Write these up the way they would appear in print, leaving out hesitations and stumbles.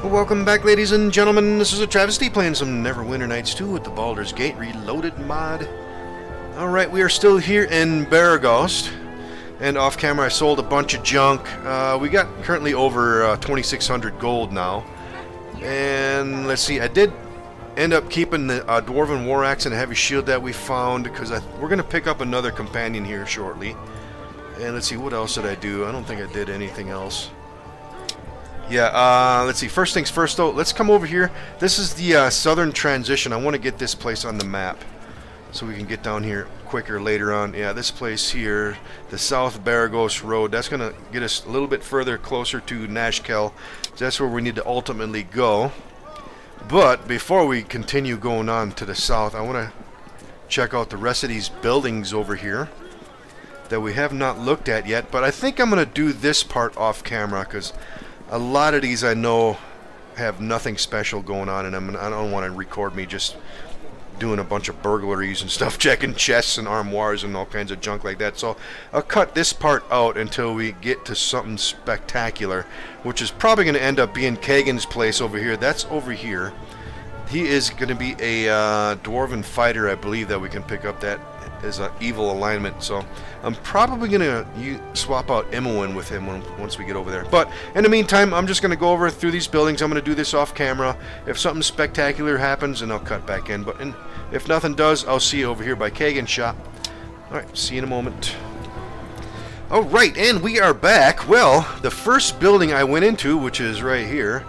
Welcome back, ladies and gentlemen. This is AhTravesty playing some Neverwinter Nights 2 with the Baldur's Gate Reloaded mod. Alright, we are still here in Baragost. And off camera I sold a bunch of junk. We got currently over 2,600 gold now. And let's see, I did end up keeping the Dwarven War Axe and a Heavy Shield that we found, because we're going to pick up another companion here shortly. And let's see, what else did I do? I don't think I did anything else. Yeah, let's see. First things first, though, let's come over here. This is the southern transition. I want to get this place on the map so we can get down here quicker later on. Yeah, this place here, the South Baragos Road, that's going to get us a little bit further closer to Nashkel. That's where we need to ultimately go. But before we continue going on to the south, I want to check out the rest of these buildings over here that we have not looked at yet. But I think I'm going to do this part off camera, because a lot of these I know have nothing special going on, and I don't want to record me just doing a bunch of burglaries and stuff, checking chests and armoires and all kinds of junk like that. So I'll cut this part out until we get to something spectacular, which is probably going to end up being Kagan's place over here. That's over here. He is going to be a dwarven fighter, I believe, that we can pick up. That is an evil alignment. So I'm probably going to swap out Imoen with him once we get over there. But in the meantime, I'm just going to go over through these buildings. I'm going to do this off camera. If something spectacular happens, then I'll cut back in. But if nothing does, I'll see you over here by Kagan's shop. Alright, see you in a moment. Alright, and we are back. Well, the first building I went into, which is right here,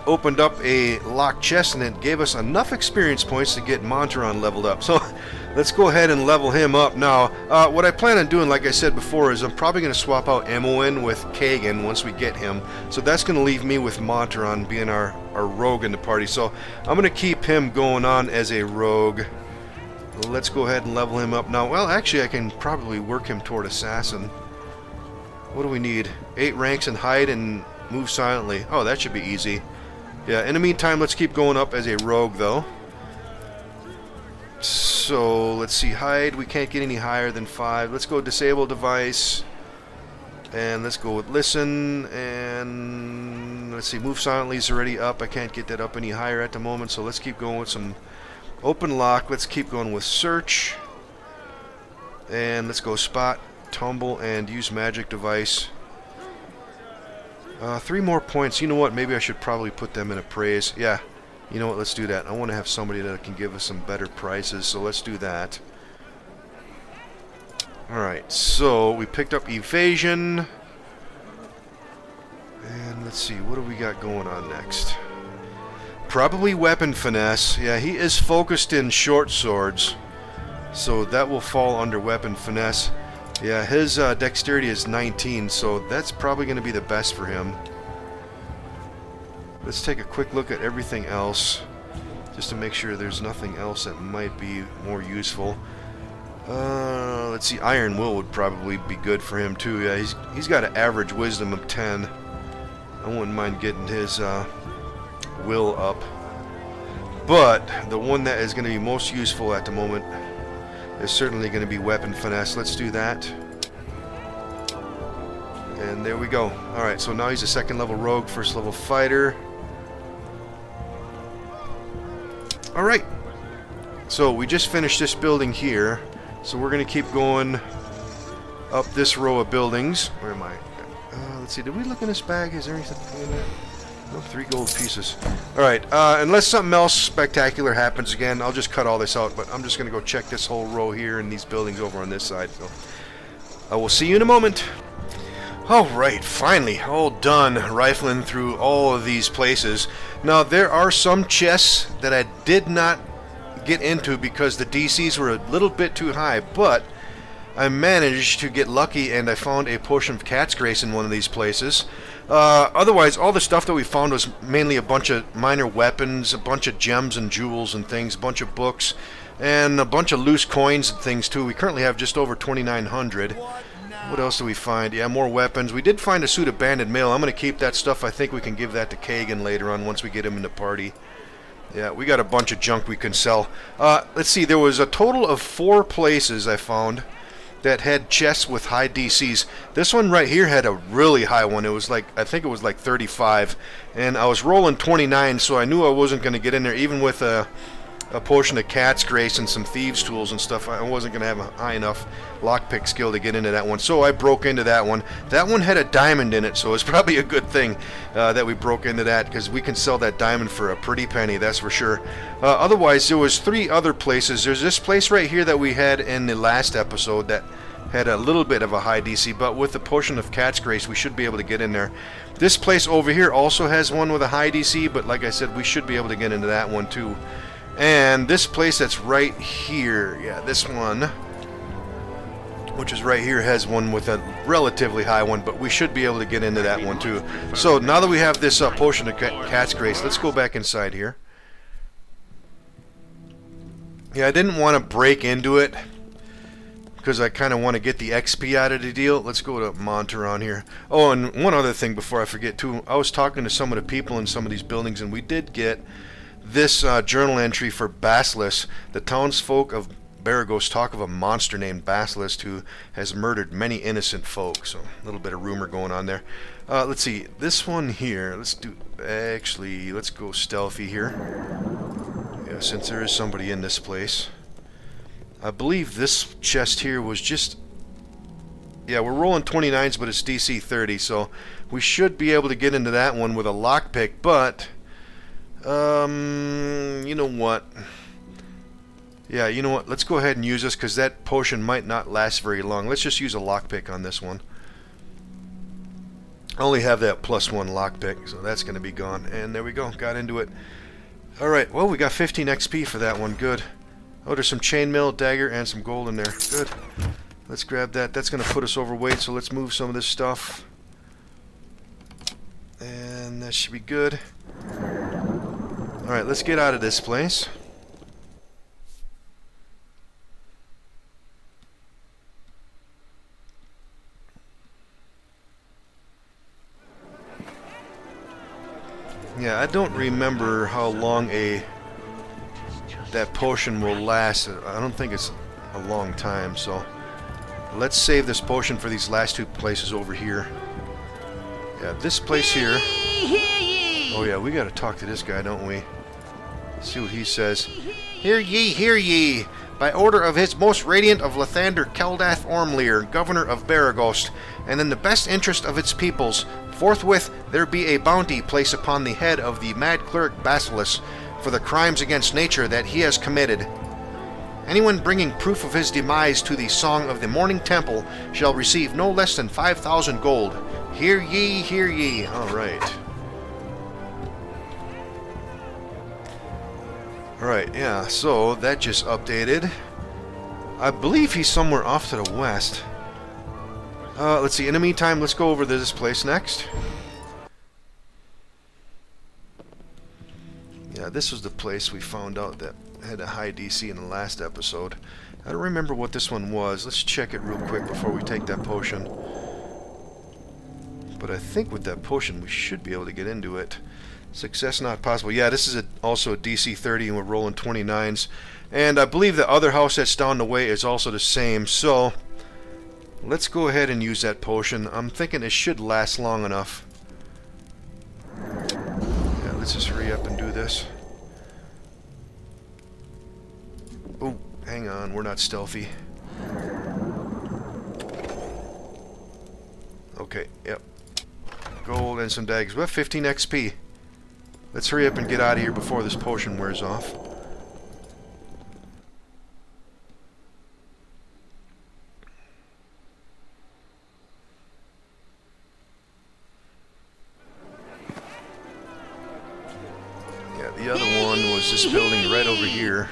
opened up a locked chest, and it gave us enough experience points to get Montaron leveled up. So let's go ahead and level him up now. What I plan on doing, like I said before, is I'm probably going to swap out Imoen with Kagan once we get him. So that's going to leave me with Montaron being our rogue in the party. So I'm going to keep him going on as a rogue. Let's go ahead and level him up now. Well, actually, I can probably work him toward Assassin. What do we need? 8 ranks in hide and move silently. Oh, that should be easy. Yeah, in the meantime, let's keep going up as a rogue, though. So, let's see, hide, we can't get any higher than 5. Let's go disable device. And let's go with listen. And let's see, move silently is already up. I can't get that up any higher at the moment, so let's keep going with some open lock. Let's keep going with search. And let's go spot, tumble, and use magic device. 3 more points. You know what? Maybe I should probably put them in appraise. Yeah. You know what? Let's do that. I want to have somebody that can give us some better prices, so let's do that. Alright, so we picked up evasion. And let's see, what do we got going on next? Probably weapon finesse. Yeah, he is focused in short swords, so that will fall under weapon finesse. Yeah, his dexterity is 19, so that's probably going to be the best for him. Let's take a quick look at everything else, just to make sure there's nothing else that might be more useful. Let's see, Iron Will would probably be good for him too. Yeah, he's got an average wisdom of 10. I wouldn't mind getting his will up. But the one that is going to be most useful at the moment is certainly going to be weapon finesse. Let's do that. And there we go. Alright, so now he's a 2nd level rogue, 1st level fighter. Alright. So we just finished this building here. So we're going to keep going up this row of buildings. Where am I? Let's see, did we look in this bag? Is there anything in there? Oh, 3 gold pieces. Alright, unless something else spectacular happens again, I'll just cut all this out, but I'm just going to go check this whole row here and these buildings over on this side. So I will see you in a moment. Alright, finally, all done rifling through all of these places. Now, there are some chests that I did not get into because the DCs were a little bit too high, but I managed to get lucky and I found a potion of cat's grace in one of these places. Otherwise, all the stuff that we found was mainly a bunch of minor weapons, a bunch of gems and jewels and things, a bunch of books, and a bunch of loose coins and things too. We currently have just over 2,900. What else do we find? Yeah, more weapons. We did find a suit of banded mail. I'm going to keep that stuff. I think we can give that to Kagan later on once we get him in the party. Yeah, we got a bunch of junk we can sell. Let's see, there was a total of 4 places I found that had chests with high DCs. This one right here had a really high one. It was like, I think it was like 35, and I was rolling 29, so I knew I wasn't going to get in there, even with a potion of Cat's Grace and some Thieves' Tools and stuff. I wasn't going to have a high enough lockpick skill to get into that one, so I broke into that one. That one had a diamond in it, so it's probably a good thing that we broke into that, because we can sell that diamond for a pretty penny, that's for sure. Otherwise, there was 3 other places. There's this place right here that we had in the last episode that had a little bit of a high DC, but with the potion of Cat's Grace, we should be able to get in there. This place over here also has one with a high DC, but like I said, we should be able to get into that one too. And this place that's right here, yeah, this one, which is right here, has one with a relatively high one, but we should be able to get into that one too. So now that we have this potion of Cat's Grace, let's go back inside here. Yeah, I didn't want to break into it because I kind of want to get the XP out of the deal. Let's go to Monteron here. Oh, and one other thing before I forget too, I was talking to some of the people in some of these buildings, and we did get this journal entry for Basilisk. The townsfolk of Baragos talk of a monster named Basilisk who has murdered many innocent folk. So a little bit of rumor going on there. Let's see, this one here, let's go stealthy here. Yeah, since there is somebody in this place. I believe this chest here was just, yeah, we're rolling 29s, but it's DC 30, so we should be able to get into that one with a lockpick, but you know what? Yeah, you know what? Let's go ahead and use this, because that potion might not last very long. Let's just use a lockpick on this one. I only have that +1 lockpick, so that's going to be gone. And there we go. Got into it. Alright, well, we got 15 XP for that one. Good. Oh, there's some chainmail, dagger, and some gold in there. Good. Let's grab that. That's going to put us overweight, so let's move some of this stuff. And that should be good. Alright, let's get out of this place. Yeah, I don't remember how long that potion will last. I don't think it's a long time, so let's save this potion for these last 2 places over here. Yeah, this place here. Oh yeah, we gotta talk to this guy, don't we? Let's see what he says. Hear ye, hear ye! By order of His Most Radiant of Lathander Keldath Ormlir, Governor of Baragos, and in the best interest of its peoples, forthwith there be a bounty placed upon the head of the mad cleric Basilisk for the crimes against nature that he has committed. Anyone bringing proof of his demise to the Song of the Morning Temple shall receive no less than 5,000 gold. Hear ye, hear ye. Alright. Alright, yeah, so that just updated. I believe he's somewhere off to the west. Let's see, in the meantime, let's go over to this place next. Yeah, this was the place we found out that had a high DC in the last episode. I don't remember what this one was. Let's check it real quick before we take that potion. But I think with that potion we should be able to get into it. Success not possible. Yeah, this is also a DC 30 and we're rolling 29s. And I believe the other house that's down the way is also the same. So let's go ahead and use that potion. I'm thinking it should last long enough. Yeah, let's just hurry up and do this. Oh, hang on, we're not stealthy. Okay, yep. Gold and some daggers. We have 15 XP. Let's hurry up and get out of here before this potion wears off. Yeah, the other one was this building right over here.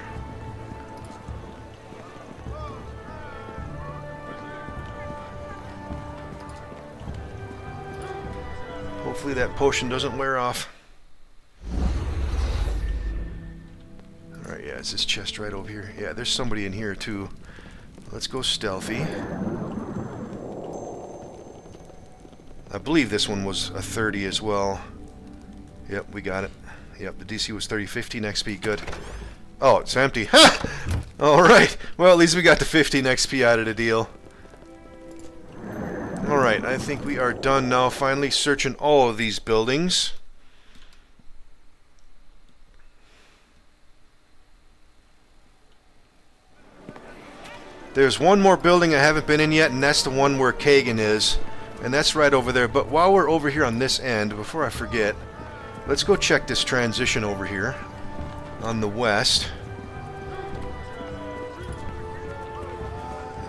Hopefully that potion doesn't wear off. Alright, yeah, it's this chest right over here. Yeah, there's somebody in here too. Let's go stealthy. I believe this one was a 30 as well. Yep, we got it. Yep, the DC was 30, 15 XP, good. Oh, it's empty. Ha! Alright, well at least we got the 15 XP out of the deal. Alright, I think we are done now, finally searching all of these buildings. There's one more building I haven't been in yet, and that's the one where Kagan is. And that's right over there. But while we're over here on this end, before I forget, let's go check this transition over here on the west.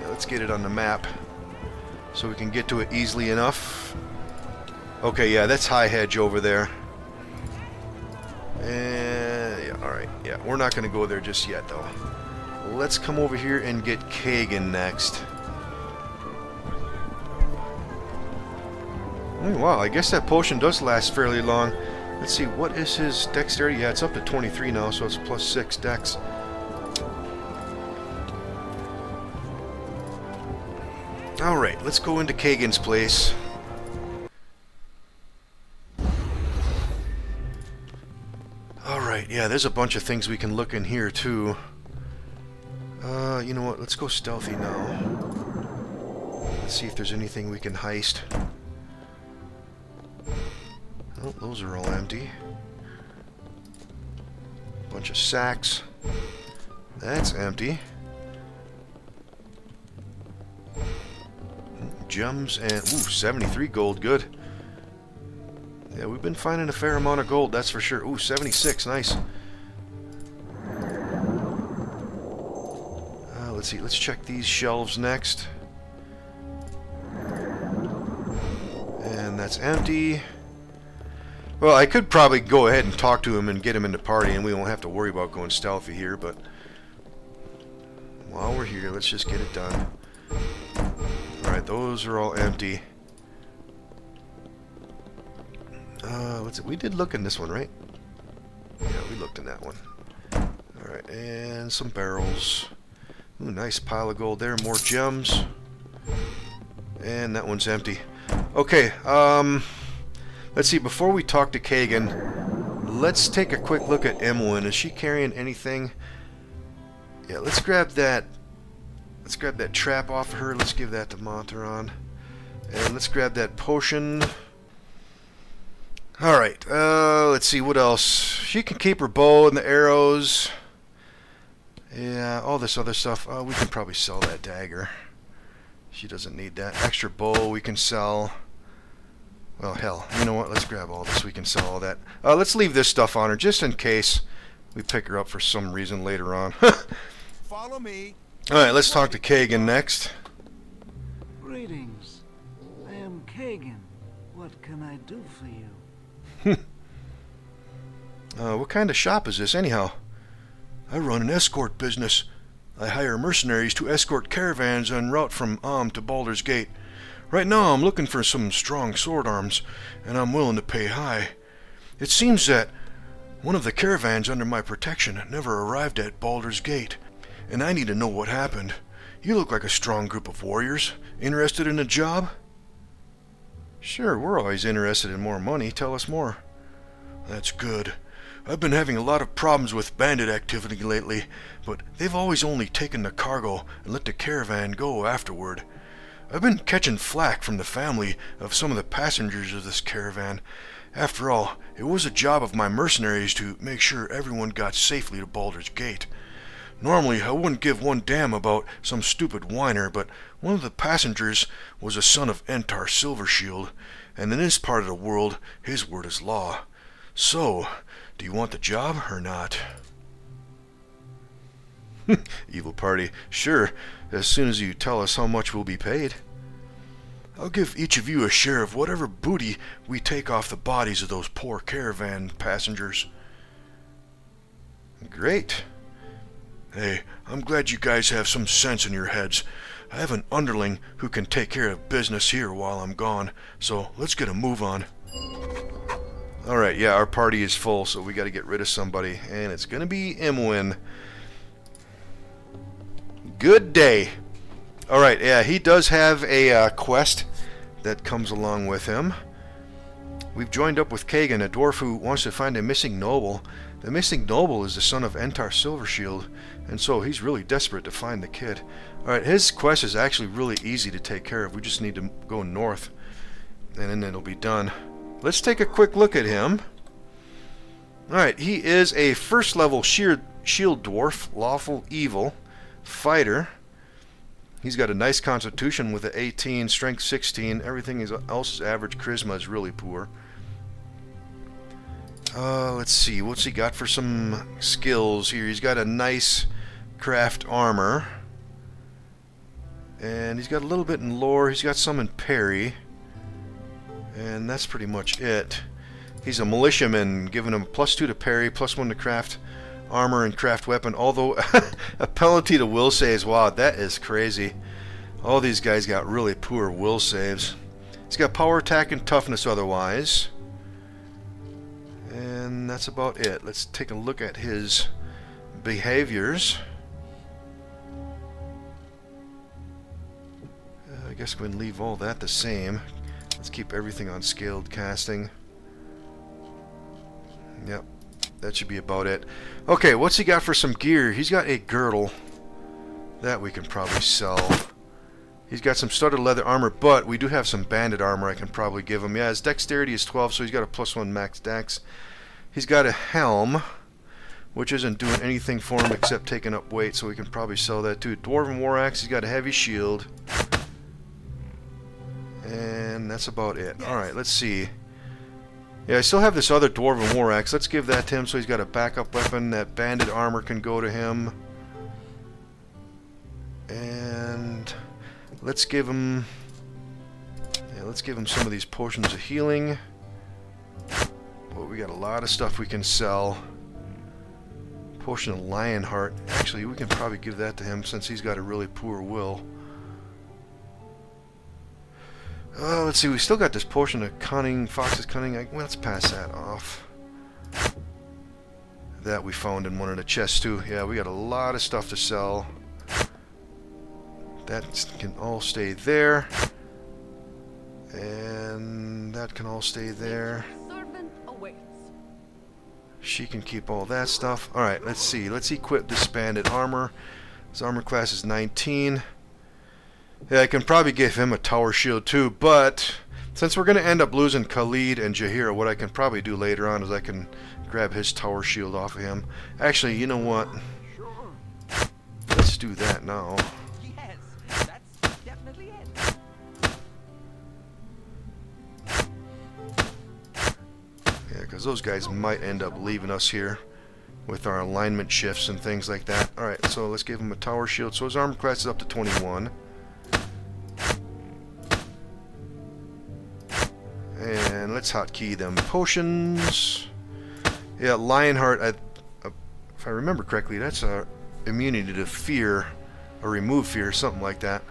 Yeah, let's get it on the map so we can get to it easily enough. Okay, yeah, that's High Hedge over there. And yeah, alright. Yeah, we're not going to go there just yet, though. Let's come over here and get Kagan next. Oh, wow, I guess that potion does last fairly long. Let's see, what is his dexterity? Yeah, it's up to 23 now, so it's plus 6 dex. Alright, let's go into Kagan's place. Alright, yeah, there's a bunch of things we can look in here, too. You know what? Let's go stealthy now. Let's see if there's anything we can heist. Oh, those are all empty. Bunch of sacks. That's empty. Gems and... ooh, 73 gold. Good. Yeah, we've been finding a fair amount of gold, that's for sure. Ooh, 76. Nice. Let's see, let's check these shelves next. And that's empty. Well, I could probably go ahead and talk to him and get him in the party, and we won't have to worry about going stealthy here, but while we're here, let's just get it done. Alright, those are all empty. What's it? We did look in this one, right? Yeah, we looked in that one. Alright, and some barrels. Ooh, nice pile of gold there. More gems. And that one's empty. Okay, let's see. Before we talk to Kagan, let's take a quick look at Emlyn. Is she carrying anything? Yeah, let's grab that. Let's grab that trap off of her. Let's give that to Monteron. And let's grab that potion. Alright, let's see. What else? She can keep her bow and the arrows. Yeah, all this other stuff. We can probably sell that dagger. She doesn't need that. Extra bow we can sell. Well, hell, you know what? Let's grab all this. We can sell all that. Let's leave this stuff on her just in case we pick her up for some reason later on. Follow me. Alright, let's talk to Kagan next. Greetings. I am Kagan. What can I do for you? What kind of shop is this, anyhow? I run an escort business. I hire mercenaries to escort caravans en route from to Baldur's Gate. Right now I'm looking for some strong sword arms, and I'm willing to pay high. It seems that one of the caravans under my protection never arrived at Baldur's Gate, and I need to know what happened. You look like a strong group of warriors. Interested in a job? Sure, we're always interested in more money. Tell us more. That's good. I've been having a lot of problems with bandit activity lately, but they've always only taken the cargo and let the caravan go afterward. I've been catching flack from the family of some of the passengers of this caravan. After all, it was a job of my mercenaries to make sure everyone got safely to Baldur's Gate. Normally, I wouldn't give one damn about some stupid whiner, but one of the passengers was a son of Entar Silvershield, and in this part of the world, his word is law. So, do you want the job or not? Evil party. Sure, as soon as you tell us how much we'll be paid. I'll give each of you a share of whatever booty we take off the bodies of those poor caravan passengers. Great. Hey, I'm glad you guys have some sense in your heads. I have an underling who can take care of business here while I'm gone, so let's get a move on. Alright, yeah, our party is full, so we gotta get rid of somebody, and it's gonna be Emlyn. Good day. Alright, yeah, he does have a quest that comes along with him. We've joined up with Kagan, a dwarf who wants to find a missing noble. The missing noble is the son of Entar Silvershield, and so he's really desperate to find the kid. Alright, his quest is actually really easy to take care of. We just need to go north, and then it'll be done. Let's take a quick look at him. Alright, he is a first level shield dwarf, lawful evil, fighter. He's got a nice constitution with an 18, strength 16. Everything else is average. Charisma is really poor. Let's see, what's he got for some skills here? He's got a nice craft armor. And he's got a little bit in lore. He's got some in parry. And that's pretty much it. He's a militiaman, giving him +2 to parry, +1 to craft armor and craft weapon. Although, a penalty to will saves. Wow, that is crazy. All these guys got really poor will saves. He's got power attack and toughness otherwise. And that's about it. Let's take a look at his behaviors. I guess we can leave all that the same. Let's keep everything on scaled casting. Yep, that should be about it. Okay, what's he got for some gear? He's got a girdle. That we can probably sell. He's got some studded leather armor, but we do have some banded armor I can probably give him. Yeah, his dexterity is 12, so he's got a +1 max dex. He's got a helm, which isn't doing anything for him except taking up weight, so we can probably sell that too. Dwarven war axe, he's got a heavy shield. And that's about it. Yes. Alright, let's see. Yeah, I still have this other Dwarven war axe. Let's give that to him so he's got a backup weapon. That banded armor can go to him. And let's give him... yeah, let's give him some of these potions of healing. Well, we got a lot of stuff we can sell. Potion of Lionheart. Actually, we can probably give that to him since he's got a really poor will. Let's see, we still got this potion of cunning, Fox's cunning. Well, let's pass that off. That we found in one of the chests too. Yeah, we got a lot of stuff to sell. That can all stay there. And that can all stay there. She can keep all that stuff. Alright, let's see. Let's equip this banded armor. His armor class is 19. Yeah, I can probably give him a tower shield too, but since we're going to end up losing Khalid and Jahira, what I can probably do later on is I can grab his tower shield off of him. Actually, you know what? Let's do that now. Yes, that's definitely it. Yeah, because those guys might end up leaving us here with our alignment shifts and things like that. Alright, so let's give him a tower shield. So his armor class is up to 21. And let's hotkey them potions. Yeah, Lionheart, if I remember correctly, that's a immunity to fear, or remove fear, something like that.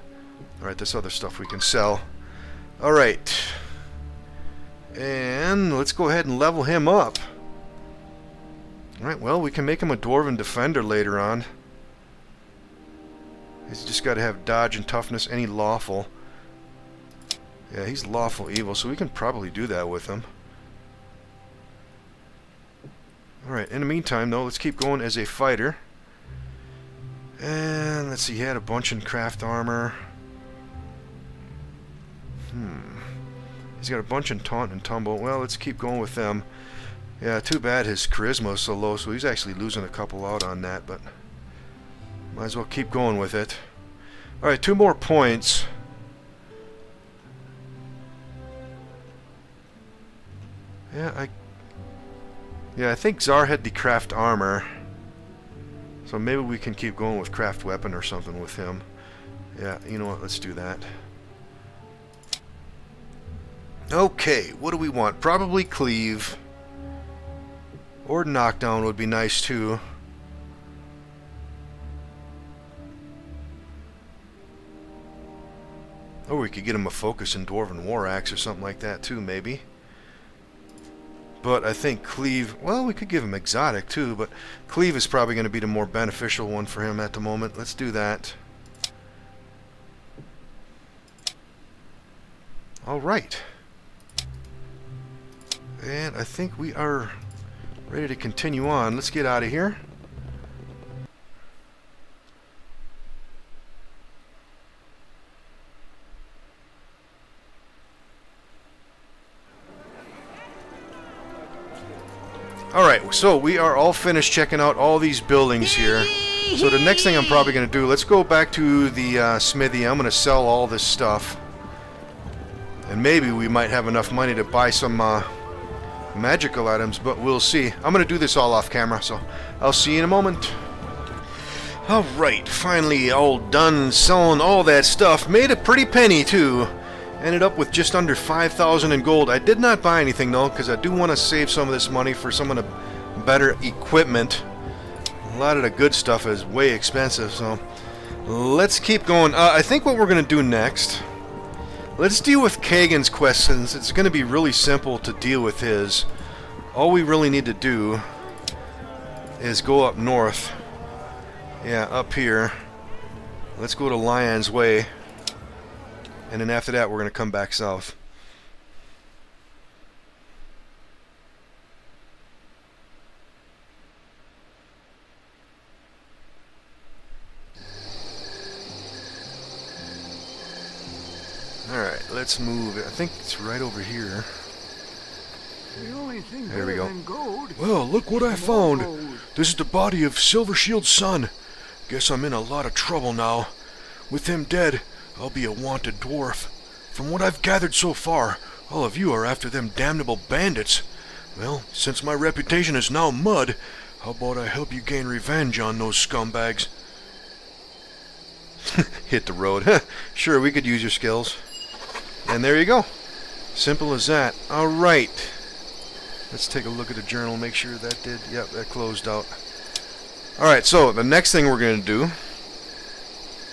Alright, this other stuff we can sell. Alright. And let's go ahead and level him up. Alright, well, we can make him a Dwarven Defender later on. He's just got to have dodge and toughness, any lawful. Yeah, he's lawful evil, so we can probably do that with him. Alright, in the meantime, though, let's keep going as a fighter. And let's see, he had a bunch in craft armor. He's got a bunch in taunt and tumble. Well, let's keep going with them. Yeah, too bad his charisma is so low, so he's actually losing a couple out on that, but might as well keep going with it. Alright, 2 more points. Yeah, I think Czar had the craft armor. So maybe we can keep going with craft weapon or something with him. Yeah, you know what, let's do that. Okay, what do we want? Probably cleave. Or knockdown would be nice too. Or we could get him a focus in Dwarven War Axe or something like that too, maybe. But I think cleave, well, we could give him exotic too, but cleave is probably going to be the more beneficial one for him at the moment. Let's do that. Alright. And I think we are ready to continue on. Let's get out of here. Alright, so we are all finished checking out all these buildings here. So the next thing I'm probably going to do, let's go back to the smithy. I'm going to sell all this stuff. And maybe we might have enough money to buy some magical items, but we'll see. I'm going to do this all off camera, so I'll see you in a moment. Alright, finally all done selling all that stuff. Made a pretty penny too. Ended up with just under 5,000 in gold. I did not buy anything though, because I do want to save some of this money for some of the better equipment. A lot of the good stuff is way expensive, so let's keep going. I think what we're going to do next, let's deal with Kagan's quest, since it's going to be really simple to deal with his. All we really need to do is go up north. Yeah, up here. Let's go to Lion's Way. And then after that, we're going to come back south. Alright, let's move. I think it's right over here. The only thing There we better go. than gold Well, look what I found. This is the body of Silver Shield's son. Guess I'm in a lot of trouble now. With him dead, I'll be a wanted dwarf. From what I've gathered so far, all of you are after them damnable bandits. Well, since my reputation is now mud, how about I help you gain revenge on those scumbags? Hit the road. Sure, we could use your skills. And there you go. Simple as that. Alright. Let's take a look at the journal, make sure that did. Yep, that closed out. Alright, so the next thing we're going to do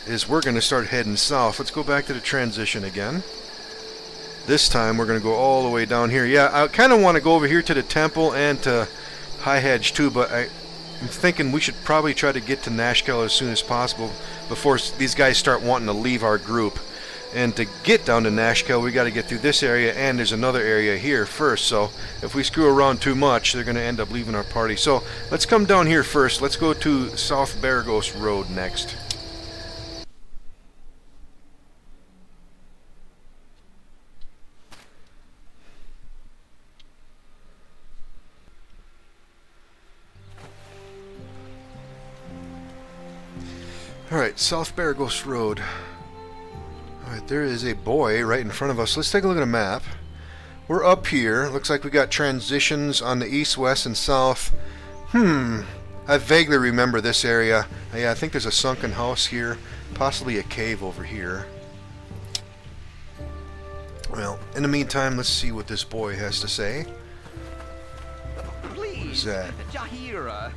is we're going to start heading south. Let's go back to the transition again. This time we're going to go all the way down here. Yeah, I kind of want to go over here to the temple and to High Hedge too, but I'm thinking we should probably try to get to Nashkel as soon as possible before these guys start wanting to leave our group. And to get down to Nashkel, we got to get through this area, and there's another area here first. So if we screw around too much, they're going to end up leaving our party. So let's come down here first. Let's go to South Baragos Road next. Alright, South Baragos Road. Alright, there is a boy right in front of us. Let's take a look at a map. We're up here. Looks like we got transitions on the east, west, and south. I vaguely remember this area. Yeah, I think there's a sunken house here. Possibly a cave over here. Well, in the meantime, let's see what this boy has to say. Please, What is that? Jahira,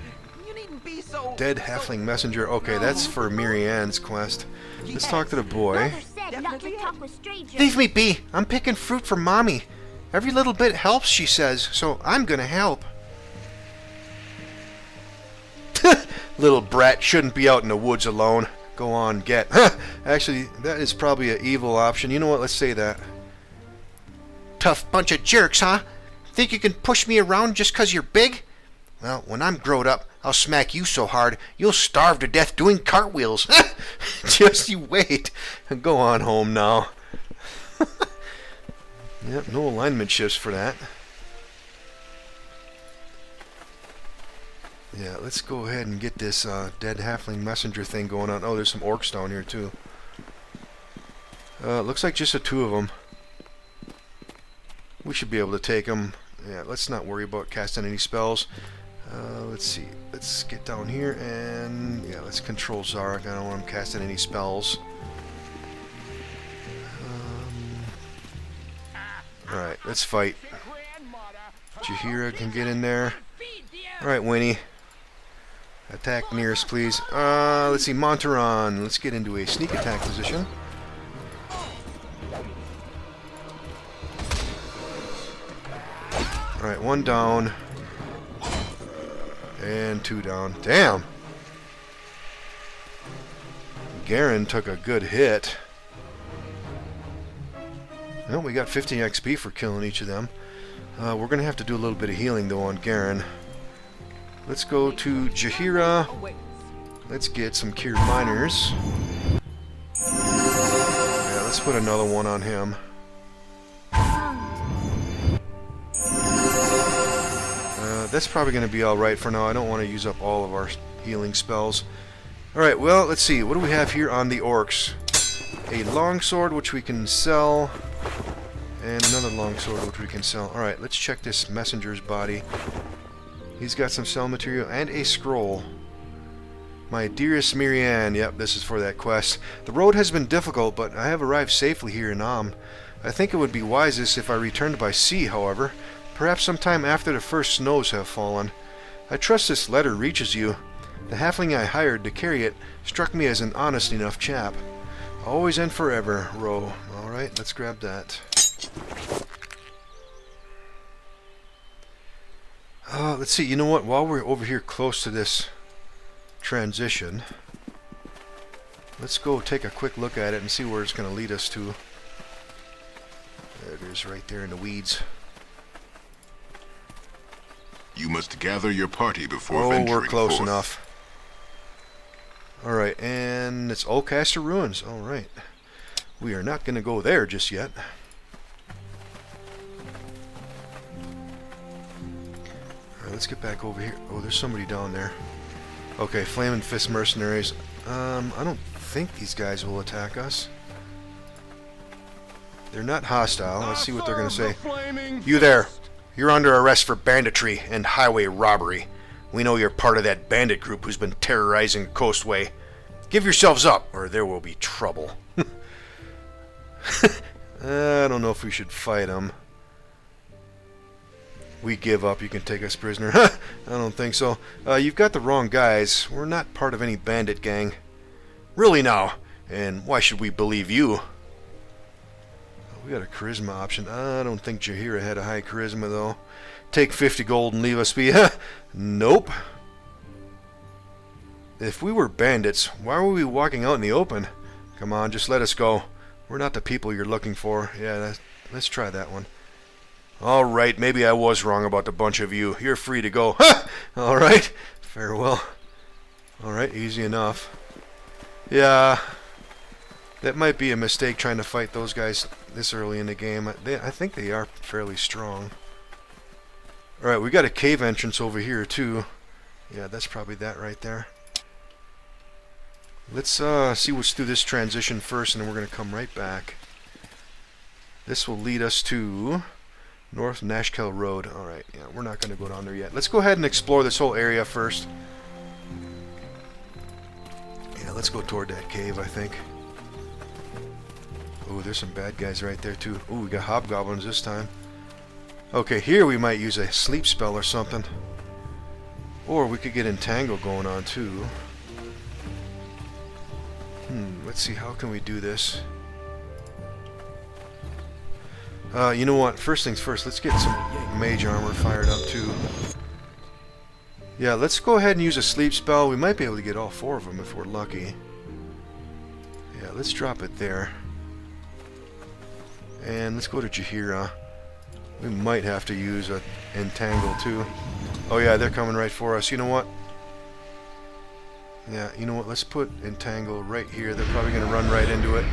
you needn't be so... Dead Halfling Messenger. Okay, that's for Mirian's quest. Let's talk to the boy. Mother said not to talk with strangers. Leave me be. I'm picking fruit for Mommy. Every little bit helps, she says, so I'm gonna help. Little brat shouldn't be out in the woods alone. Go on, get. Actually, that is probably an evil option. You know what? Let's say that. Tough bunch of jerks, huh? Think you can push me around just 'cause you're big? Well, when I'm growed up, I'll smack you so hard, you'll starve to death doing cartwheels. Just you wait. Go on home now. Yep, no alignment shifts for that. Yeah, let's go ahead and get this dead halfling messenger thing going on. Oh, there's some orcs down here too. Looks like just the two of them. We should be able to take them. Yeah, let's not worry about casting any spells. Let's see. Let's get down here and yeah, let's control Zarek. I don't want him casting any spells. Alright, let's fight. Jahira can get in there. Alright, Winnie. Attack nearest, please. Let's see, Montaron. Let's get into a sneak attack position. Alright, one down. And two down. Damn! Garen took a good hit. Well, we got 50 XP for killing each of them. We're going to have to do a little bit of healing, though, on Garen. Let's go to Jaheira. Let's get some cured miners. Yeah, let's put another one on him. That's probably going to be alright for now. I don't want to use up all of our healing spells. Alright, well, let's see. What do we have here on the orcs? A longsword, which we can sell. And another longsword, which we can sell. Alright, let's check this messenger's body. He's got some sell material and a scroll. My dearest Mirianne. Yep, this is for that quest. The road has been difficult, but I have arrived safely here in Am. I think it would be wisest if I returned by sea, however. Perhaps sometime after the first snows have fallen. I trust this letter reaches you. The halfling I hired to carry it struck me as an honest enough chap. Always and forever, Ro. Alright, let's grab that. Let's see, you know what? While we're over here close to this transition, let's go take a quick look at it and see where it's going to lead us to. There it is, right there in the weeds. You must gather your party before venturing we're close forth. enough. Alright, and it's Oldcaster Ruins. Alright. We are not going to go there just yet. Alright, let's get back over here. Oh, there's somebody down there. Okay, Flaming Fist Mercenaries. I don't think these guys will attack us. They're not hostile. Let's see what they're going to say. You there! You're under arrest for banditry and highway robbery. We know you're part of that bandit group who's been terrorizing the coastway. Give yourselves up, or there will be trouble. I don't know if we should fight them. We give up. You can take us prisoner. I don't think so. You've got the wrong guys. We're not part of any bandit gang. Really now? And why should we believe you? We got a charisma option. I don't think Jaheira had a high charisma, though. Take 50 gold and leave us be. Nope. If we were bandits, why were we walking out in the open? Come on, just let us go. We're not the people you're looking for. Yeah, let's try that one. Alright, maybe I was wrong about the bunch of you. You're free to go. Alright, farewell. Alright, easy enough. Yeah, that might be a mistake trying to fight those guys this early in the game. I think they are fairly strong. Alright, we got a cave entrance over here too. Yeah, that's probably that right there. Let's see what's through this transition first, and then we're going to come right back. This will lead us to North Nashkel Road. Alright, yeah, we're not going to go down there yet. Let's go ahead and explore this whole area first. Yeah, let's go toward that cave, I think. Oh, there's some bad guys right there too. Oh, we got hobgoblins this time. Okay, here we might use a sleep spell or something. Or we could get entangle going on too. Let's see, how can we do this? You know what? First things first, let's get some mage armor fired up too. Yeah, let's go ahead and use a sleep spell. We might be able to get all 4 of them if we're lucky. Yeah, let's drop it there. And let's go to Jaheira. We might have to use a entangle too. Oh yeah, they're coming right for us. You know what? Yeah, you know what? Let's put entangle right here. They're probably going to run right into it.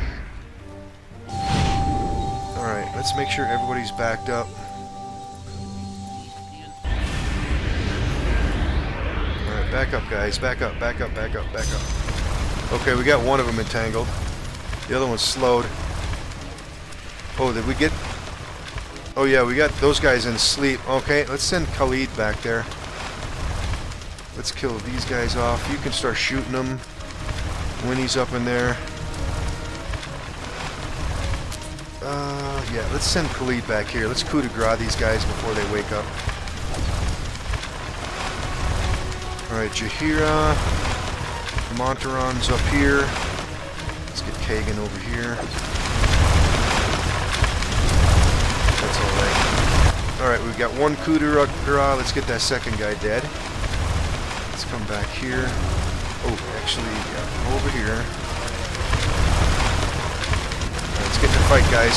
Alright, let's make sure everybody's backed up. Alright, back up guys. Back up, back up, back up, back up. Okay, we got one of them entangled. The other one's slowed. Oh, did we get... Oh yeah, we got those guys in sleep. Okay, let's send Khalid back there. Let's kill these guys off. You can start shooting them when he's up in there. Yeah, let's send Khalid back here. Let's coup de grace these guys before they wake up. Alright, Jaheira. Montaron's up here. Let's get Kagan over here. That's alright. Alright, we've got one coup de grace. Let's get that second guy dead. Let's come back here. Oh, actually, yeah, over here. Right, let's get in the fight, guys.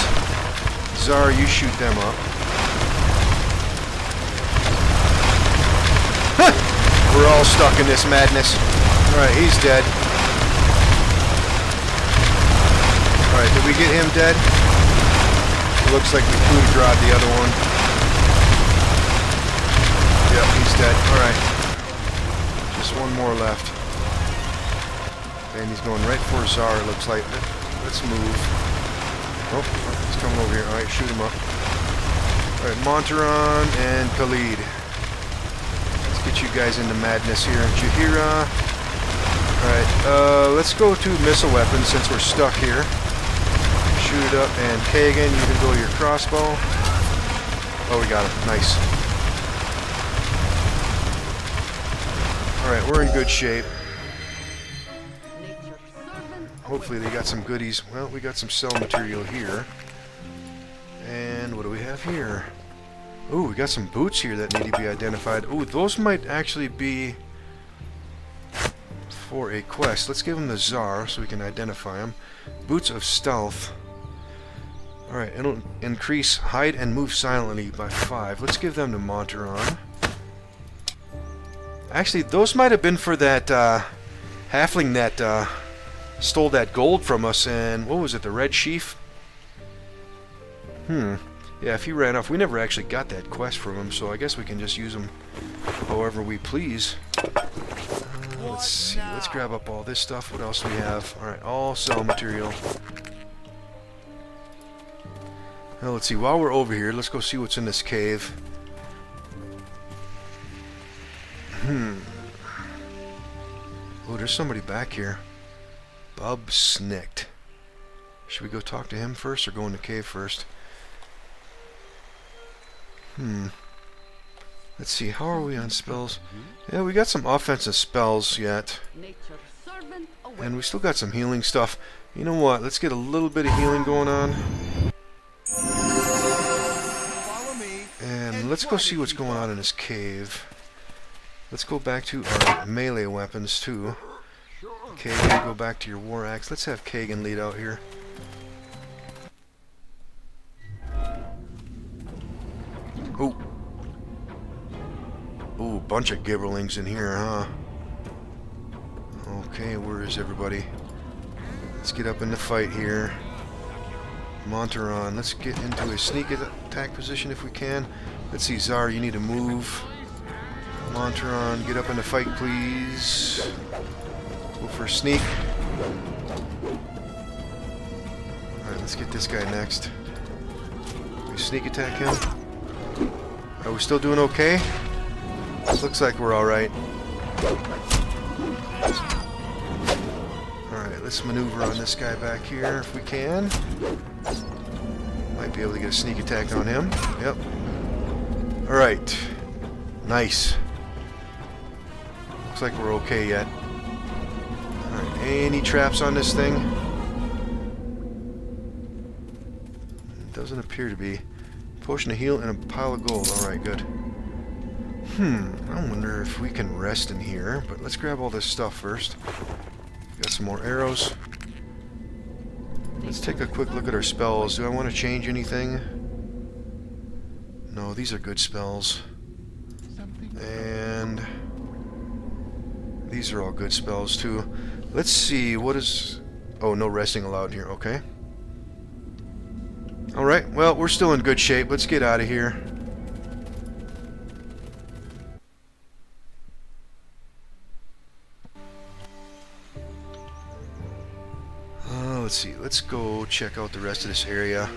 Zar, you shoot them up. We're all stuck in this madness. Alright, he's dead. Alright, did we get him dead? It looks like we coup de grace the other one. Yep, he's dead. Alright. Just one more left. And he's going right for Zar, it looks like. Let's move. Oh, he's coming over here. Alright, shoot him up. Alright, Monteron and Khalid. Let's get you guys into madness here. Jahira. Alright, let's go to missile weapons since we're stuck here. Shoot it up, and Kagan, you can go to your crossbow. Oh, we got him. Nice. Alright, we're in good shape. Hopefully they got some goodies. Well, we got some cell material here. And what do we have here? Ooh, we got some boots here that need to be identified. Ooh, those might actually be for a quest. Let's give them the Tsar so we can identify them. Boots of Stealth. Alright, it'll increase hide and move silently by 5. Let's give them to Monteron. Actually, those might have been for that halfling that stole that gold from us, and what was it, the Red Sheaf? Yeah, if he ran off, we never actually got that quest from him, so I guess we can just use him however we please. Let's see, let's grab up all this stuff. What else do we have? Alright, all cell material. Now let's see, while we're over here, let's go see what's in this cave. Oh, there's somebody back here. Bub Snicked. Should we go talk to him first or go in the cave first? Let's see, how are we on spells? Yeah, we got some offensive spells yet. And we still got some healing stuff. You know what, let's get a little bit of healing going on. And let's go see what's going on in this cave. Let's go back to our melee weapons too. Kagan, go back to your war axe. Let's have Kagan lead out here. Oh. Ooh, bunch of gibberlings in here, huh? Okay, where is everybody? Let's get up in the fight here. Monteron, let's get into a sneak attack position if we can. Let's see, Zar, you need to move. Monteron, get up in the fight, please. Go for a sneak. Alright, let's get this guy next. We sneak attack him. Are we still doing okay? Looks like we're alright. Alright, let's maneuver on this guy back here if we can. Might be able to get a sneak attack on him. Yep. Alright. Nice. Looks like we're okay yet. Alright, any traps on this thing? Doesn't appear to be. Potion of heal and a pile of gold. Alright, good. I wonder if we can rest in here, but let's grab all this stuff first. Got some more arrows. Let's take a quick look at our spells. Do I want to change anything? No, these are good spells. And these are all good spells too. Let's see, what is... Oh, no resting allowed here. Okay. Alright, well, we're still in good shape. Let's get out of here. Let's see, let's go check out the rest of this area.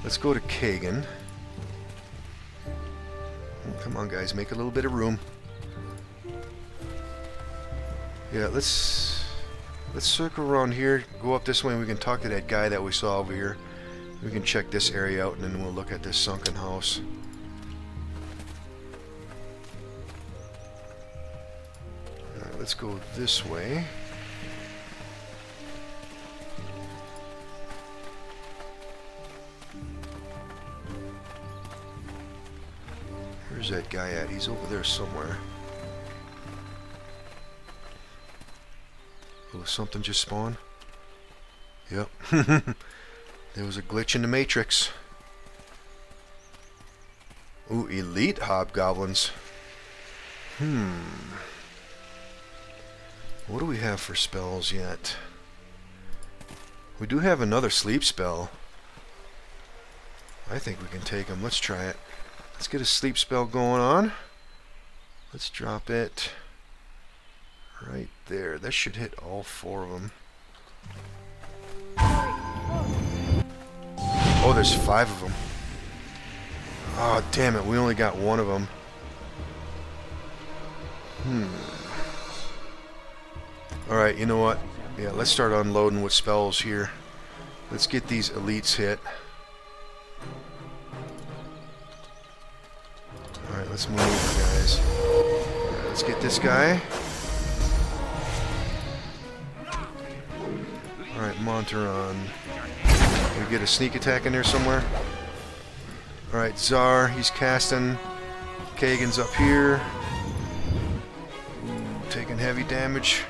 Let's go to Kagan. Oh, come on, guys, make a little bit of room. Yeah, let's circle around here, go up this way, and we can talk to that guy that we saw over here. We can check this area out, and then we'll look at this sunken house. Alright, let's go this way. Where's that guy at? He's over there somewhere. Oh, something just spawned? Yep. There was a glitch in the Matrix. Ooh, elite hobgoblins. What do we have for spells yet? We do have another sleep spell. I think we can take them. Let's try it. Let's get a sleep spell going on. Let's drop it right there. That should hit all 4 of them. Oh, there's 5 of them. Oh, damn it. We only got 1 of them. Alright, you know what? Yeah, let's start unloading with spells here. Let's get these elites hit. Alright, let's move, guys. Alright, let's get this guy. Alright, Monteron. Can we get a sneak attack in there somewhere? Alright, Tsar, he's casting. Kagan's up here. Ooh, taking heavy damage.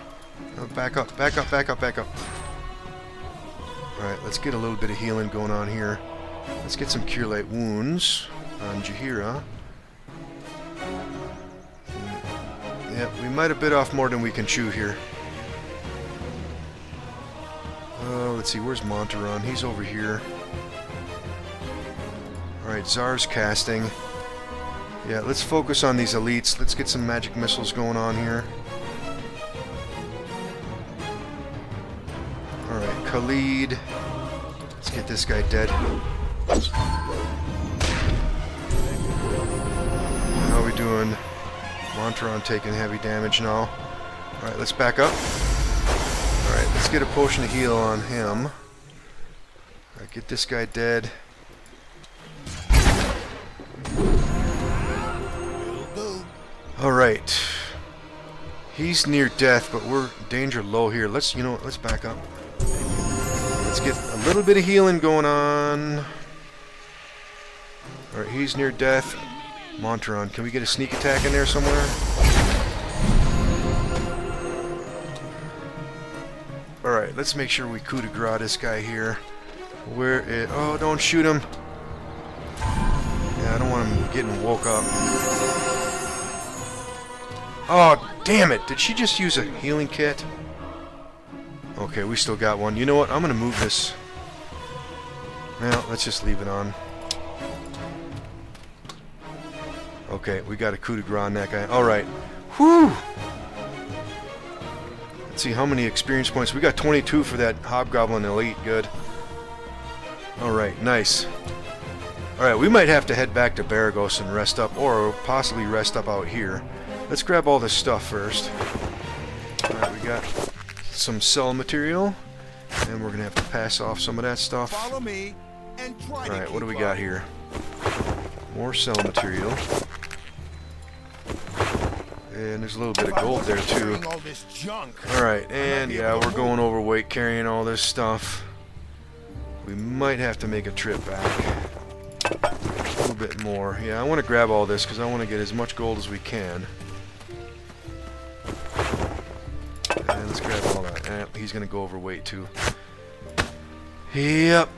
Oh, back up, back up, back up, back up. Alright, let's get a little bit of healing going on here. Let's get some Cure Light Wounds on Jaheira. Yeah, we might have bit off more than we can chew here. Let's see, where's Monteron? He's over here. Alright, Tsar's casting. Yeah, let's focus on these elites. Let's get some magic missiles going on here. Alright, Khalid. Let's get this guy dead. How are we doing? Monteron taking heavy damage now. Alright, let's back up. Alright, let's get a potion of heal on him. Alright, get this guy dead. Alright. He's near death, but we're danger low here. Let's, you know what, let's back up. Let's get a little bit of healing going on. Alright, he's near death. Monteron, can we get a sneak attack in there somewhere? Alright, let's make sure we coup de grace this guy here. Where it... Oh, don't shoot him. Yeah, I don't want him getting woke up. Oh, damn it! Did she just use a healing kit? Okay, we still got one. You know what? I'm gonna move this. Well, let's just leave it on. Okay, we got a coup de grace on that guy. Alright. Whew! Let's see how many experience points. We got 22 for that Hobgoblin Elite. Good. Alright, nice. Alright, we might have to head back to Baragos and rest up, or possibly rest up out here. Let's grab all this stuff first. Alright, we got some cell material, and we're gonna have to pass off some of that stuff. Follow me and try. Alright, what do we got here? More cell material. And there's a little bit of gold there too. Alright, and yeah, we're going overweight carrying all this stuff. We might have to make a trip back. A little bit more. Yeah, I want to grab all this because I want to get as much gold as we can. And let's grab all that. He's going to go overweight too. Yep.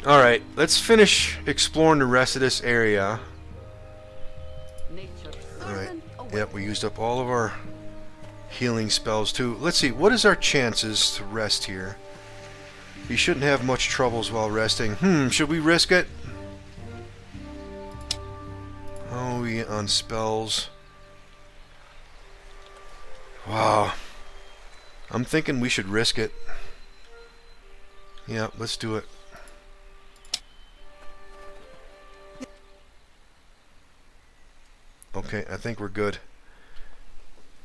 Alright, let's finish exploring the rest of this area. Alright, yep, we used up all of our healing spells too. Let's see, what is our chances to rest here? We shouldn't have much troubles while resting. Should we risk it? Oh, we on spells. Wow. I'm thinking we should risk it. Yeah, let's do it. Okay, I think we're good.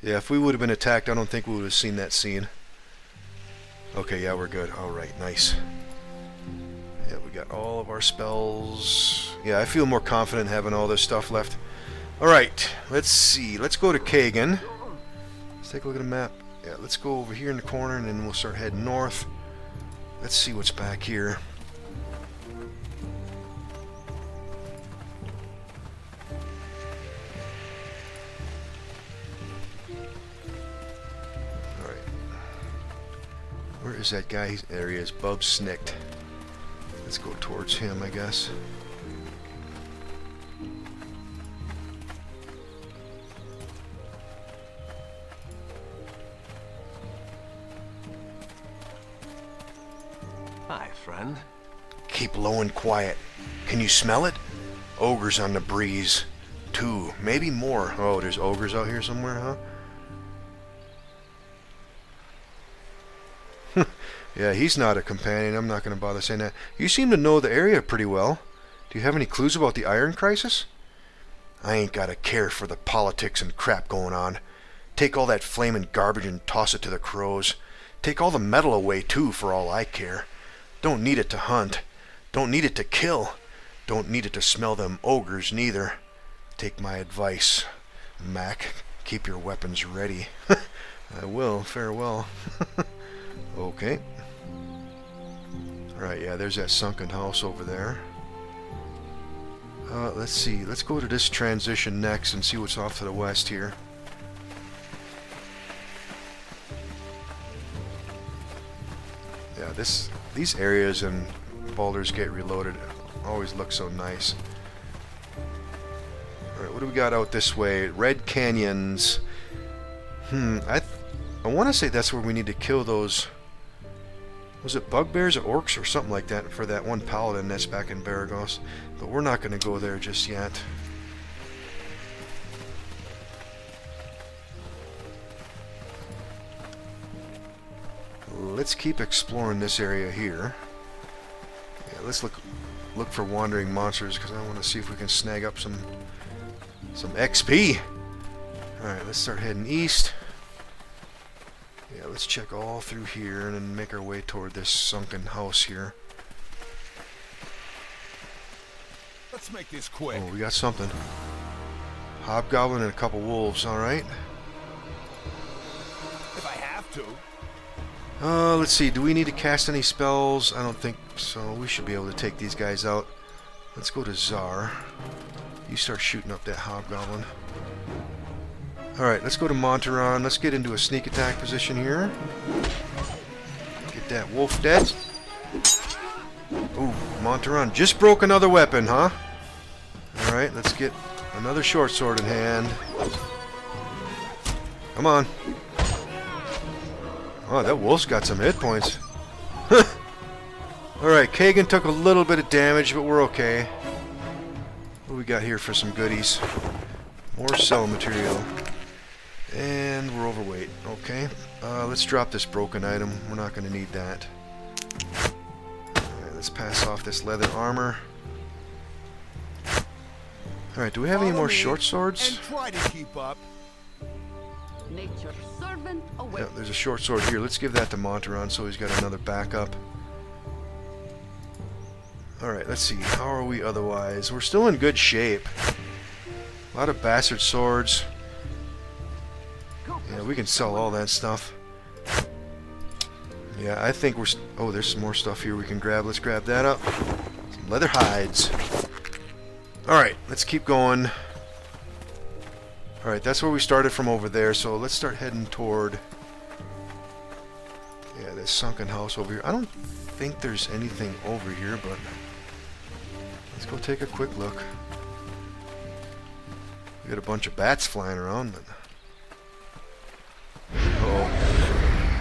Yeah, if we would have been attacked, I don't think we would have seen that scene. Okay, yeah, we're good. Alright, nice. Yeah, we got all of our spells. Yeah, I feel more confident having all this stuff left. Alright, let's see. Let's go to Kagan. Let's take a look at the map. Yeah, let's go over here in the corner, and then we'll start heading north. Let's see what's back here. Where is that guy? There he is. Bub Snicked. Let's go towards him, I guess. Hi, friend. Keep low and quiet. Can you smell it? Ogres on the breeze. 2, maybe more. Oh, there's ogres out here somewhere, huh? Yeah, he's not a companion. I'm not going to bother saying that. You seem to know the area pretty well. Do you have any clues about the iron crisis? I ain't got a care for the politics and crap going on. Take all that flamin' garbage and toss it to the crows. Take all the metal away, too, for all I care. Don't need it to hunt. Don't need it to kill. Don't need it to smell them ogres, neither. Take my advice, Mac. Keep your weapons ready. I will. Farewell. Okay. Alright, yeah, there's that sunken house over there. Let's see. Let's go to this transition next and see what's off to the west here. Yeah, these areas in Baldur's Gate Reloaded always look so nice. Alright, what do we got out this way? Red Canyons. I want to say that's where we need to kill those... Was it bugbears or orcs or something like that for that one paladin that's back in Baragos? But we're not going to go there just yet. Let's keep exploring this area here. Yeah, let's look for wandering monsters because I want to see if we can snag up some XP. Alright, let's start heading east. Yeah, let's check all through here and then make our way toward this sunken house here. Let's make this quick. Oh, we got something. Hobgoblin and a couple wolves, alright. If I have to. Let's see, do we need to cast any spells? I don't think so. We should be able to take these guys out. Let's go to Czar. You start shooting up that hobgoblin. Alright, let's go to Monteron. Let's get into a sneak attack position here. Get that wolf dead. Ooh, Monteron just broke another weapon, huh? Alright, let's get another short sword in hand. Come on. Oh, that wolf's got some hit points. Alright, Kagan took a little bit of damage, but we're okay. What do we got here for some goodies? More cell material. And we're overweight. Okay. Let's drop this broken item. We're not going to need that. Alright, let's pass off this leather armor. Alright, do we have any more short swords? And try to keep up. Nature's servant away. Yeah, there's a short sword here. Let's give that to Monteron so he's got another backup. Alright, let's see. How are we otherwise? We're still in good shape. A lot of bastard swords. Yeah, we can sell all that stuff. Yeah, I think we're... Oh, there's some more stuff here we can grab. Let's grab that up. Some leather hides. Alright, let's keep going. Alright, that's where we started from over there, so let's start heading toward... Yeah, this sunken house over here. I don't think there's anything over here, but... Let's go take a quick look. We got a bunch of bats flying around, but...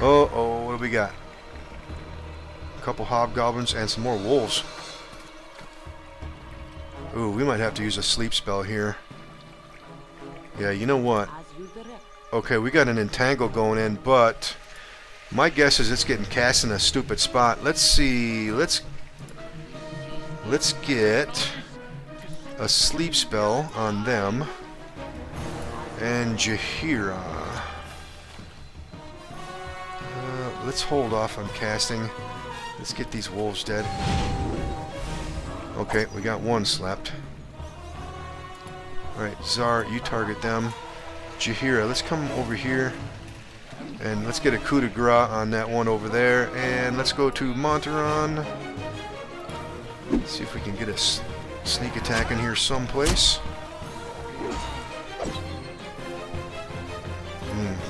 Uh-oh, what do we got? A couple hobgoblins and some more wolves. Ooh, we might have to use a sleep spell here. Yeah, you know what? Okay, we got an entangle going in, but my guess is it's getting cast in a stupid spot. Let's see. Let's get a sleep spell on them. And Jahira. Let's hold off on casting. Let's get these wolves dead. Okay, we got one slept. Alright, Czar, you target them. Jahira, let's come over here. And let's get a coup de grace on that one over there. And let's go to Monteron. Let's see if we can get a sneak attack in here someplace.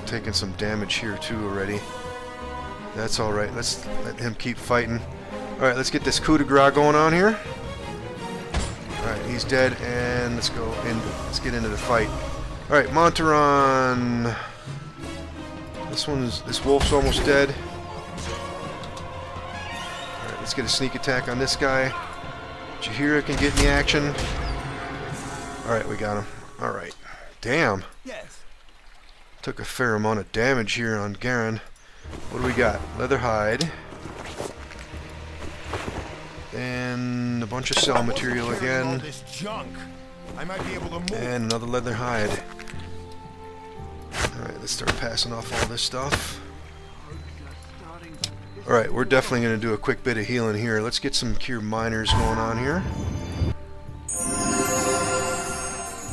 Taking some damage here too already. That's alright. Let's let him keep fighting. Alright, let's get this coup de grace going on here. Alright, he's dead, and let's go in. Let's get into the fight. Alright, Monteron. This wolf's almost dead. Alright, let's get a sneak attack on this guy. Jaheira can get in the action. Alright, we got him. Alright. Damn. Yes. Took a fair amount of damage here on Garen. What do we got? Leather hide. And a bunch of cell material All again. this junk. I might be able to move. And another leather hide. Alright, let's start passing off all this stuff. Alright, we're definitely going to do a quick bit of healing here. Let's get some cure miners going on here.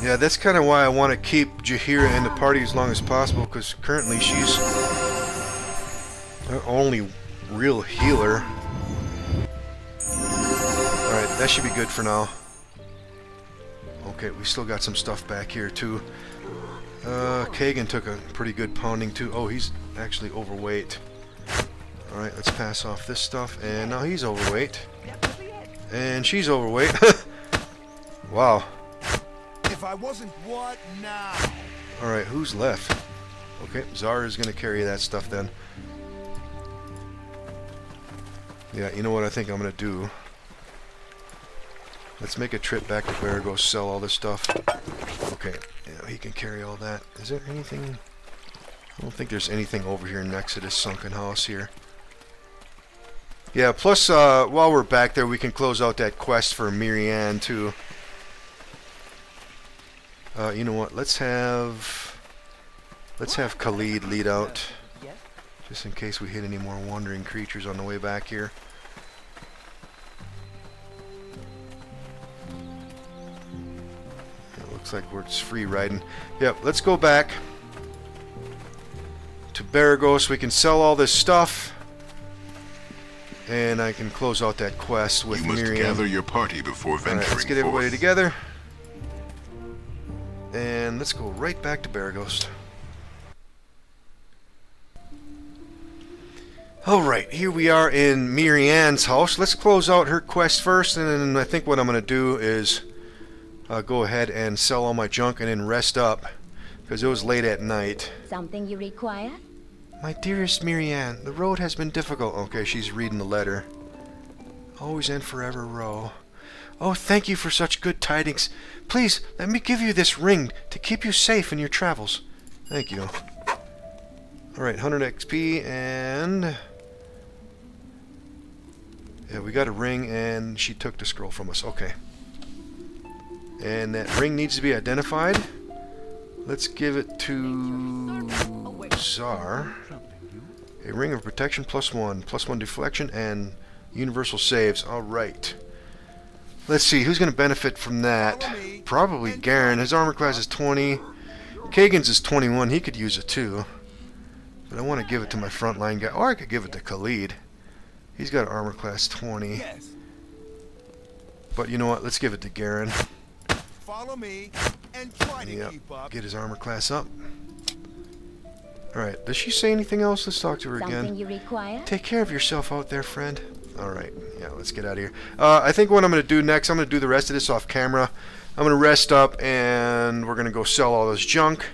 Yeah, that's kind of why I want to keep Jaheira in the party as long as possible, because currently she's our only real healer. Alright, that should be good for now. Okay, we still got some stuff back here too. Kagan took a pretty good pounding too. Oh, he's actually overweight. Alright, let's pass off this stuff. And now he's overweight. And she's overweight. Wow. If I wasn't what now? Alright, who's left? Okay, Zara is going to carry that stuff then. Yeah, you know what I think I'm going to do? Let's make a trip back to Bear, go sell all this stuff. Okay, yeah, he can carry all that. Is there anything? I don't think there's anything over here next to this sunken house here. Yeah, plus while we're back there we can close out that quest for Miriam too. You know what, let's have Khalid lead out. Just in case we hit any more wandering creatures on the way back here. It looks like we're just free riding. Yep, let's go back to Baragos. We can sell all this stuff. And I can close out that quest with Miriam. You must gather your party before venturing Alright, let's get everybody forth. together. And let's go right back to Baragos. Alright, here we are in Miriam's house. Let's close out her quest first, and then I think what I'm going to do is go ahead and sell all my junk and then rest up, because it was late at night. Something you require? My dearest Miriam, the road has been difficult. Okay, she's reading the letter. Always and forever, Row. Oh, thank you for such good tidings. Please, let me give you this ring to keep you safe in your travels. Thank you. Alright, 100 XP, and... yeah, we got a ring, and she took the scroll from us. Okay. And that ring needs to be identified. Let's give it to Czar. A ring of protection +1 deflection, and universal saves. Alright. Let's see, who's going to benefit from that? Probably Garen. His armor class is 20. Kagan's is 21. He could use it too. But I want to give it to my frontline guy. Or I could give it to Khalid. He's got armor class 20. Yes. But you know what? Let's give it to Garen. Follow me and try to keep up. Get his armor class up. Alright, does she say anything else? Let's talk to her again. Something you require? Take care of yourself out there, friend. Alright, yeah, let's get out of here. I think what I'm going to do next, I'm going to do the rest of this off camera. I'm going to rest up, and we're going to go sell all this junk.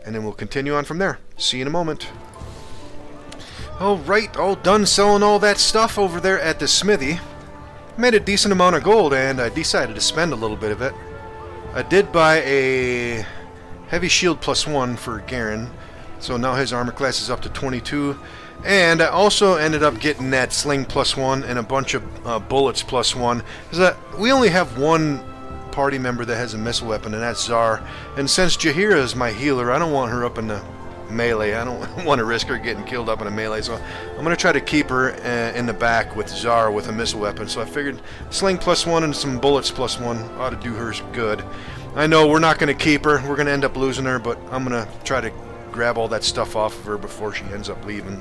And then we'll continue on from there. See you in a moment. Alright, all done selling all that stuff over there at the smithy. Made a decent amount of gold, and I decided to spend a little bit of it. I did buy a heavy shield +1 for Garen. So now his armor class is up to 22. And I also ended up getting that sling +1 and a bunch of bullets +1. Because we only have one party member that has a missile weapon, and that's Zar. And since Jaheira is my healer, I don't want her up in the melee. I don't want to risk her getting killed up in a melee. So I'm going to try to keep her in the back with Zar with a missile weapon. So I figured sling +1 and some bullets +1 ought to do her good. I know we're not going to keep her. We're going to end up losing her, but I'm going to try to grab all that stuff off of her before she ends up leaving.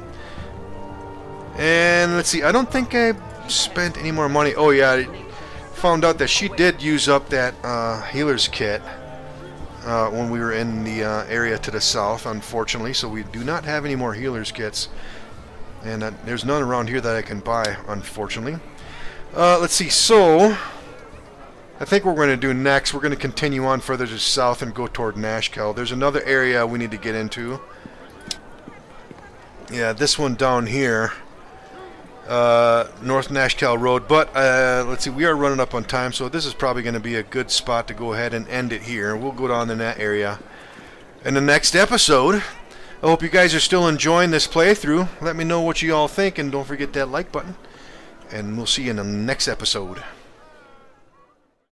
And let's see, I don't think I spent any more money. Oh yeah, I found out that she did use up that healer's kit when we were in the area to the south, unfortunately, so we do not have any more healer's kits. And there's none around here that I can buy, unfortunately. Let's see, so I think what we're going to do next, we're going to continue on further to south and go toward Nashkel. There's another area we need to get into. Yeah, this one down here. North Nashkel Road. But let's see, we are running up on time, so this is probably going to be a good spot to go ahead and end it here. We'll go down in that area in the next episode. I hope you guys are still enjoying this playthrough. Let me know what you all think, and don't forget that like button. And we'll see you in the next episode.